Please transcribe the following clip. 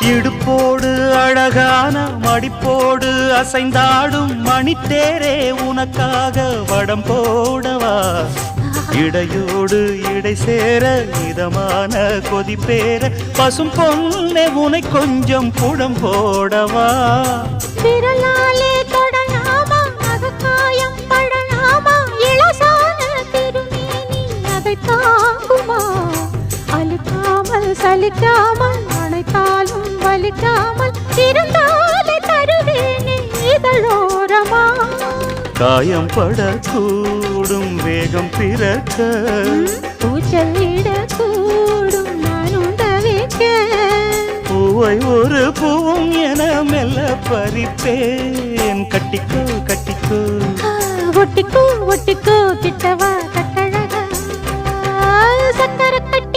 இடுப்போடு அழகான மடிப்போடு அசைந்தாடும் மணித்தேரே உனக்காக வடம் போடவா இடையோடு இடை சேர இதமான கொதிப்பேர பசும் பொண்ணே உனை கொஞ்சம் புடம் போடவா விரலாலே தொடலாமா அகக்காயம் படலாமா இளசான திருமேனி அதை தாங்குமா அழுக்காமல் சலிக்காமல் அணைத்தாலும் வலிக்காமல் இருந்தாலே தருவேனே இதழோரமா காயம் படக்கூடும் வேகம் பிறக்க பூச்சலிடக்கூடும் நானும் தவிக்க பூவை ஒரு பூவும் என மெல்ல பறிப்பேன் கட்டிக்கோ கட்டிக்கோ ஒட்டிக்கோ ஒட்டிக்கோ கிட்டவா கட்டழகா சக்கர கட்டி